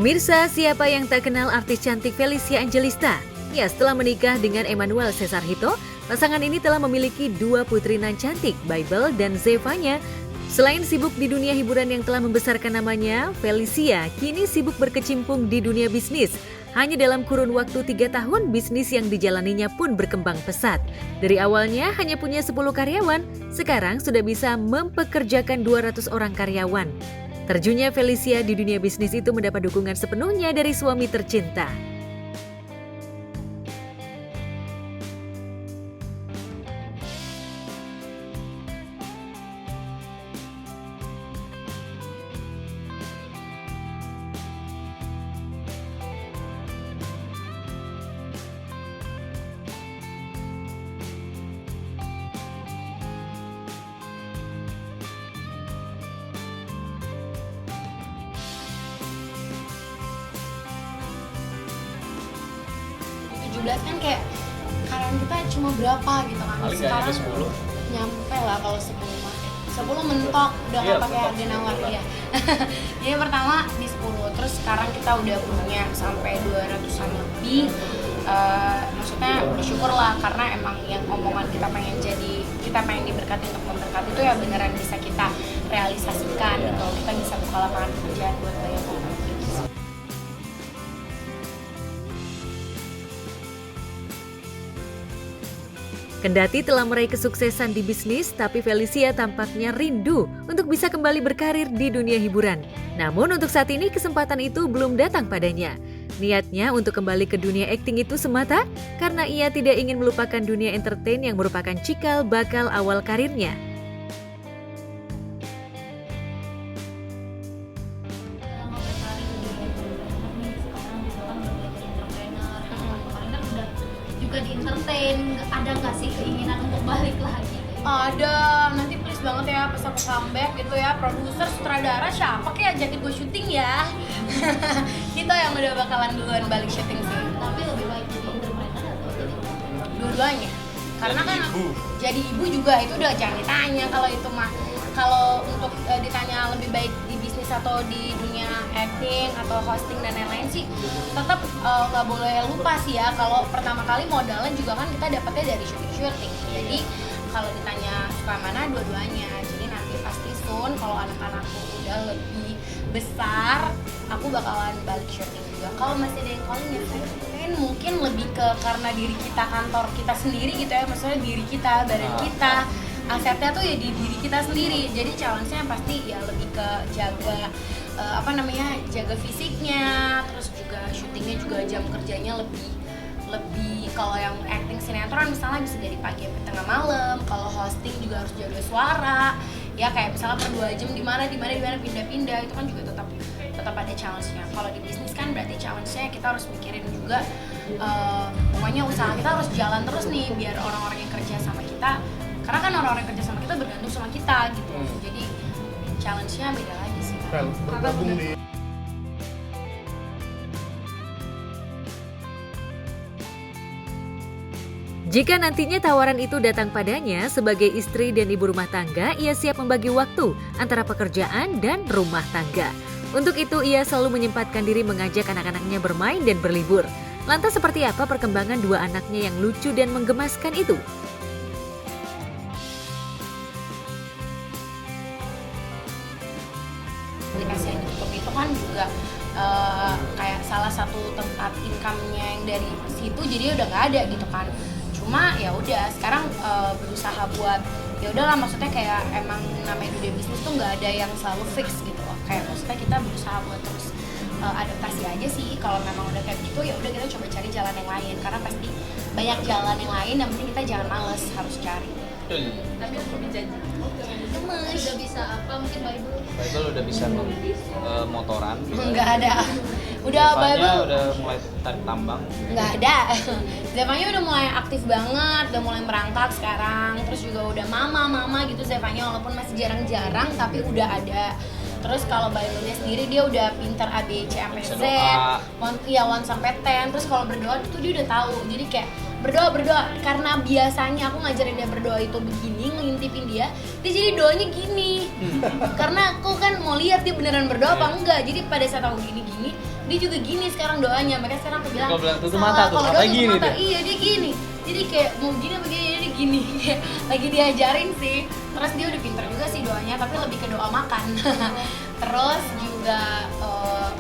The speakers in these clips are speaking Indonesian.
Pemirsa, siapa yang tak kenal artis cantik Felicia Angelista? Ya, setelah menikah dengan Emmanuel Cesar Hito, pasangan ini telah memiliki dua putri nan cantik, Bible dan Zevanya. Selain sibuk di dunia hiburan yang telah membesarkan namanya, Felicia kini sibuk berkecimpung di dunia bisnis. Hanya dalam kurun waktu 3 tahun, bisnis yang dijalaninya pun berkembang pesat. Dari awalnya hanya punya 10 karyawan, sekarang sudah bisa mempekerjakan 200 orang karyawan. Terjunnya Felicia di dunia bisnis itu mendapat dukungan sepenuhnya dari suami tercinta. Kan kayak karyawan kita cuma berapa gitu kan. Paling sekarang 10 nyampe lah kalau 10 mah 10 mentok udah nggak pakai harga nawar ya. Jadi pertama di 10, terus sekarang kita udah punya sampai 200-an lebih. Maksudnya bersyukur lah karena emang yang omongan kita pengen diberkati untuk memberkati itu ya beneran bisa kita realisasikan gitu. Kita bisa buka lapangan pekerjaan buat banyak orang. Kendati telah meraih kesuksesan di bisnis, tapi Felicia tampaknya rindu untuk bisa kembali berkarir di dunia hiburan. Namun untuk saat ini kesempatan itu belum datang padanya. Niatnya untuk kembali ke dunia akting itu semata karena ia tidak ingin melupakan dunia entertain yang merupakan cikal bakal awal karirnya. Juga di entertain, ada nggak sih keinginan untuk balik lagi? Ada, nanti please banget ya pas aku comeback gitu ya, produser, sutradara, siapa kayak ajakin gue syuting ya. Kita yang udah bakalan duluan balik syuting sih. Tapi lebih baik jadi entrepreneur atau jadi dua-duanya, karena kan jadi ibu juga itu udah jangan ditanya kalau itu mah. Kalau untuk ditanya lebih baik di bisnis atau di dunia acting atau hosting dan lain-lain sih tetap nggak boleh lupa sih ya, kalau pertama kali modalnya juga kan kita dapetnya dari syuting. Jadi kalau ditanya suka mana, dua-duanya. Jadi nanti pasti soon kalau anak-anakku udah lebih besar aku bakalan balik syuting juga. Kalau masih ada yang calling ya saya mungkin lebih ke karena diri kita, kantor kita sendiri gitu ya, maksudnya diri kita, badan kita, asetnya tuh ya di diri kita sendiri. Jadi challenge-nya pasti ya lebih ke jaga jaga fisiknya, terus juga syutingnya juga jam kerjanya lebih kalau yang acting sinetron misalnya bisa dari pagi sampai tengah malam. Kalau hosting juga harus jaga suara ya, kayak misalnya per 2 jam di mana pindah-pindah, itu kan juga tetap ada challenge-nya. Kalau di bisnis kan berarti challenge-nya kita harus mikirin juga pokoknya usaha kita harus jalan terus nih biar orang-orang yang kerja sama kita, karena kan orang-orang yang kerja sama kita bergantung sama kita gitu. Jadi challenge-nya beda lagi sih. Bergabung di Jika nantinya tawaran itu datang padanya, sebagai istri dan ibu rumah tangga, ia siap membagi waktu antara pekerjaan dan rumah tangga. Untuk itu, ia selalu menyempatkan diri mengajak anak-anaknya bermain dan berlibur. Lantas seperti apa perkembangan dua anaknya yang lucu dan menggemaskan itu? Aplikasi yang ditutup itu kan juga kayak salah satu tempat income-nya yang dari situ jadi udah nggak ada gitu kan. Cuma ya udah sekarang berusaha buat ya udahlah, maksudnya kayak emang namanya dunia bisnis tuh nggak ada yang selalu fix gitu loh. Kayak maksudnya kita berusaha buat terus adaptasi aja sih. Kalau memang udah kayak gitu ya udah kita coba cari jalan yang lain, karena pasti banyak jalan yang lain, yang penting kita jangan males, harus cari. tapi untuk dijanji udah bisa apa mungkin Bible udah bisa motoran gitu. Nggak ada. Udah Zevanya Bible udah mulai tarik tambang. nggak ada. Zevanya udah mulai aktif banget, udah mulai merangkak sekarang. Terus juga udah mama gitu Zevanya, walaupun masih jarang-jarang tapi udah ada. Terus kalau Bible-nya sendiri dia udah pinter A B C sampai Z, 1 sampai 10. Terus kalau berdoa tuh dia udah tahu. Jadi kayak berdoa karena biasanya aku ngajarin dia berdoa itu begini, ngintipin dia jadi doanya gini. Karena aku kan mau lihat dia beneran berdoa apa enggak. Jadi pada saat aku gini dia juga gini sekarang doanya. Makanya sekarang aku bilang Kalau bilang tutup salah. mata tuh, Kalau mata dia tutup gini mata, dia. iya dia gini. Jadi kayak mau gini apa gini, dia gini. Kayak lagi diajarin sih. Terus dia udah pinter juga sih doanya, tapi lebih ke doa makan. Terus juga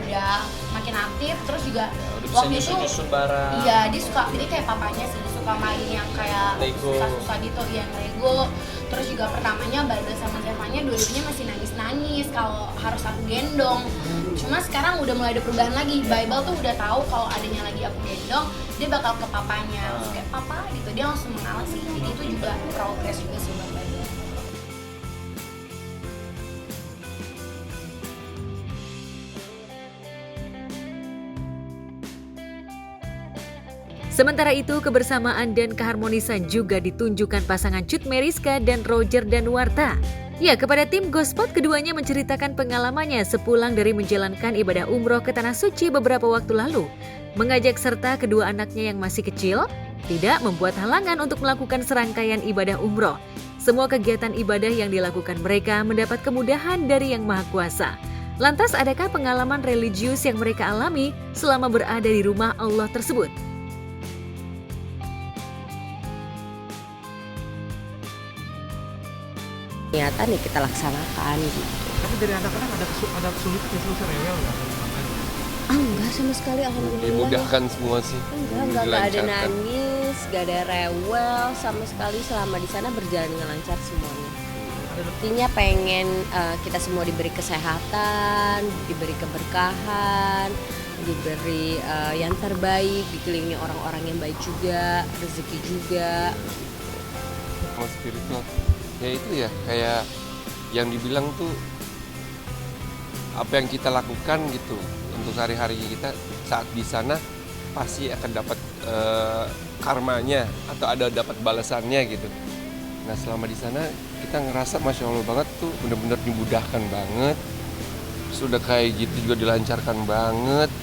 udah makin aktif. Terus juga Udah bisa waktu itu nyusun-nyusun barang. iya dia suka, jadi kayak papanya sih, dia suka main yang kayak Lego. susah-susah gitu, yang Lego. Terus juga pertamanya Bible sama Zevanya dua-duanya masih nangis-nangis kalau harus aku gendong. Cuma sekarang udah mulai ada perubahan lagi. Bible tuh udah tahu kalau adanya lagi aku gendong, dia bakal ke papanya. Terus kayak papa gitu, dia langsung mengalah sih. Jadi itu juga progres juga sih buat Bible. Sementara itu, kebersamaan dan keharmonisan juga ditunjukkan pasangan Cut Meriska dan Roger Danuarta. Ya, kepada tim Gospot, keduanya menceritakan pengalamannya sepulang dari menjalankan ibadah umroh ke Tanah Suci beberapa waktu lalu. Mengajak serta kedua anaknya yang masih kecil, tidak membuat halangan untuk melakukan serangkaian ibadah umroh. Semua kegiatan ibadah yang dilakukan mereka mendapat kemudahan dari Yang Maha Kuasa. Lantas, adakah pengalaman religius yang mereka alami selama berada di rumah Allah tersebut? Niatan ya kita laksanakan gitu. Tapi dari anak-anak ada kesulitan ya, selesai rewel nggak? Enggak sama sekali, alhamdulillah. Dimudahkan semua sih. Enggak ada Dilancarkan. nangis, enggak ada rewel sama sekali, selama di sana berjalan dengan lancar semuanya. Artinya pengen kita semua diberi kesehatan, diberi keberkahan, diberi yang terbaik, dikelilingi orang-orang yang baik juga, rezeki juga. Sama spiritual. Ya itu ya kayak yang dibilang tuh apa yang kita lakukan gitu untuk sehari-hari kita saat di sana pasti akan dapat karmanya atau ada dapat balasannya gitu. Nah selama di sana kita ngerasa masya Allah banget tuh bener-bener dimudahkan banget. Sudah kayak gitu juga dilancarkan banget.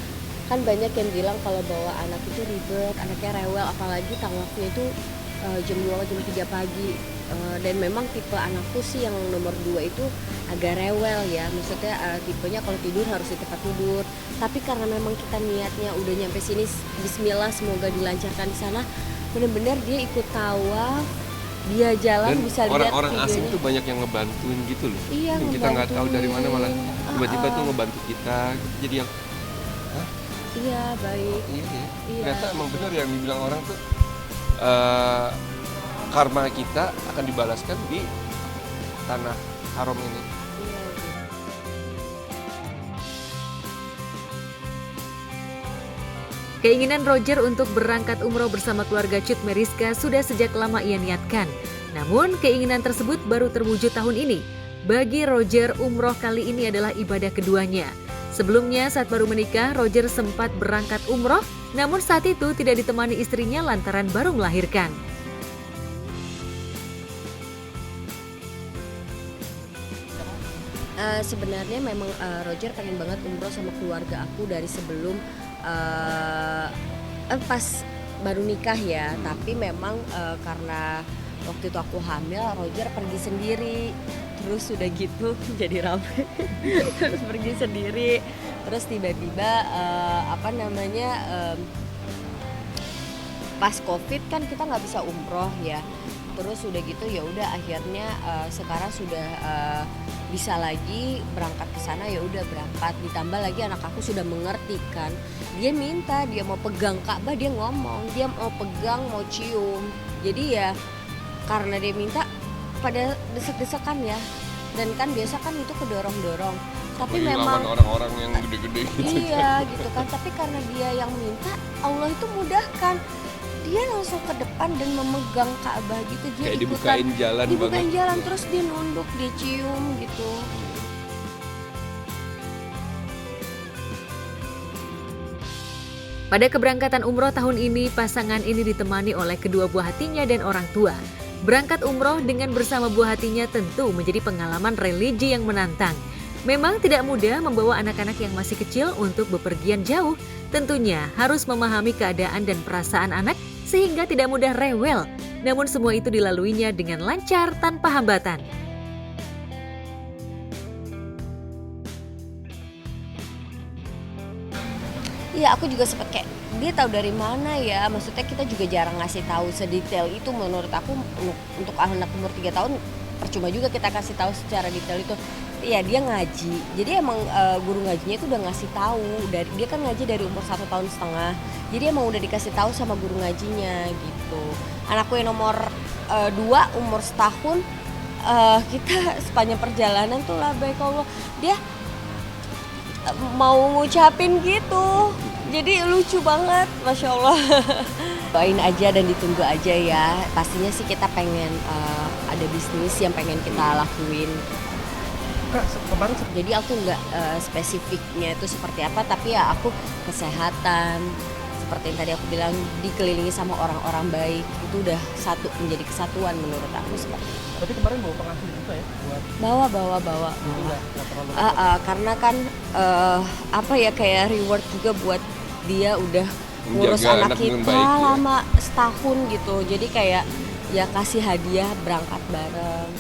Kan banyak yang bilang kalau bawa anak itu ribet, anaknya rewel, apalagi tawafnya itu jam 2 jam 3 pagi. Dan memang tipe anakku sih yang nomor 2 itu agak rewel ya, maksudnya tipenya kalau tidur harus di tempat tidur. Tapi karena memang kita niatnya udah nyampe sini, bismillah semoga dilancarkan di sana, benar-benar dia ikut tawaf, dia jalan Dan bisa lihat orang-orang asing videonya. tuh banyak yang ngebantuin gitu loh. Iya, Yang kita nggak tahu dari mana malah ngebantuin. tiba-tiba tuh ngebantu kita. Jadi yang Iya baik. iya ya. Iya. Ternyata emang benar yang dibilang orang tuh karma kita akan dibalaskan di tanah haram ini. Iya, gitu. Keinginan Roger untuk berangkat umroh bersama keluarga Cut Meriska sudah sejak lama ia niatkan. Namun, keinginan tersebut baru terwujud tahun ini. Bagi Roger, umroh kali ini adalah ibadah keduanya. Sebelumnya, saat baru menikah, Roger sempat berangkat umroh, namun saat itu tidak ditemani istrinya lantaran baru melahirkan. Sebenarnya memang Roger pengen banget umroh sama keluarga aku dari sebelum pas baru nikah ya. Tapi memang karena waktu itu aku hamil, Roger pergi sendiri. Terus udah gitu jadi rame. Terus pergi sendiri. Terus tiba-tiba pas COVID kan kita nggak bisa umroh ya. Terus udah gitu ya udah akhirnya sekarang sudah bisa lagi berangkat ke sana, ya udah berangkat. Ditambah lagi anak aku sudah mengerti kan, dia minta, dia mau pegang Ka'bah, dia ngomong dia mau pegang, mau cium. Jadi ya karena dia minta pada desek-desekan ya, dan kan biasa kan itu kedorong-dorong. Tapi Apalagi memang lawan orang-orang yang gede-gede gitu. iya gitu kan, tapi karena dia yang minta, Allah itu mudahkan. Dia langsung ke depan dan memegang Ka'bah gitu, dia Kayak ikutan, dibukain jalan dibukain banget. jalan, terus dia nunduk, dia cium gitu. Pada keberangkatan umroh tahun ini, pasangan ini ditemani oleh kedua buah hatinya dan orang tua. Berangkat umroh dengan bersama buah hatinya tentu menjadi pengalaman religi yang menantang. Memang tidak mudah membawa anak-anak yang masih kecil untuk bepergian jauh. Tentunya harus memahami keadaan dan perasaan anak sehingga tidak mudah rewel. Namun semua itu dilaluinya dengan lancar tanpa hambatan. Iya, aku juga sempat kayak dia tahu dari mana ya. Maksudnya kita juga jarang ngasih tahu sedetail itu menurut aku untuk anak umur 3 tahun percuma juga kita kasih tahu secara detail itu. Iya, dia ngaji. Jadi emang guru ngajinya itu udah ngasih tahu dari dia kan ngaji dari umur 1,5 tahun. Jadi emang udah dikasih tahu sama guru ngajinya gitu. Anakku yang nomor 2 umur setahun kita sepanjang perjalanan tuh labbaik Allah dia mau ngucapin gitu, jadi lucu banget, Masya Allah. Doain aja dan ditunggu aja ya, pastinya sih kita pengen ada bisnis yang pengen kita lakuin. Kak, kemarin Jadi aku nggak spesifiknya itu seperti apa, tapi ya aku kesehatan, seperti yang tadi aku bilang, dikelilingi sama orang-orang baik, itu udah menjadi kesatuan menurut aku seperti itu. berarti kemarin bawa pengasuh juga ya buat Bawa. nggak terlalu Karena kan apa ya kayak reward juga buat dia udah ngurus Menjaga anak anak dengan kita baik ya. lama setahun gitu. Jadi kayak ya kasih hadiah berangkat bareng.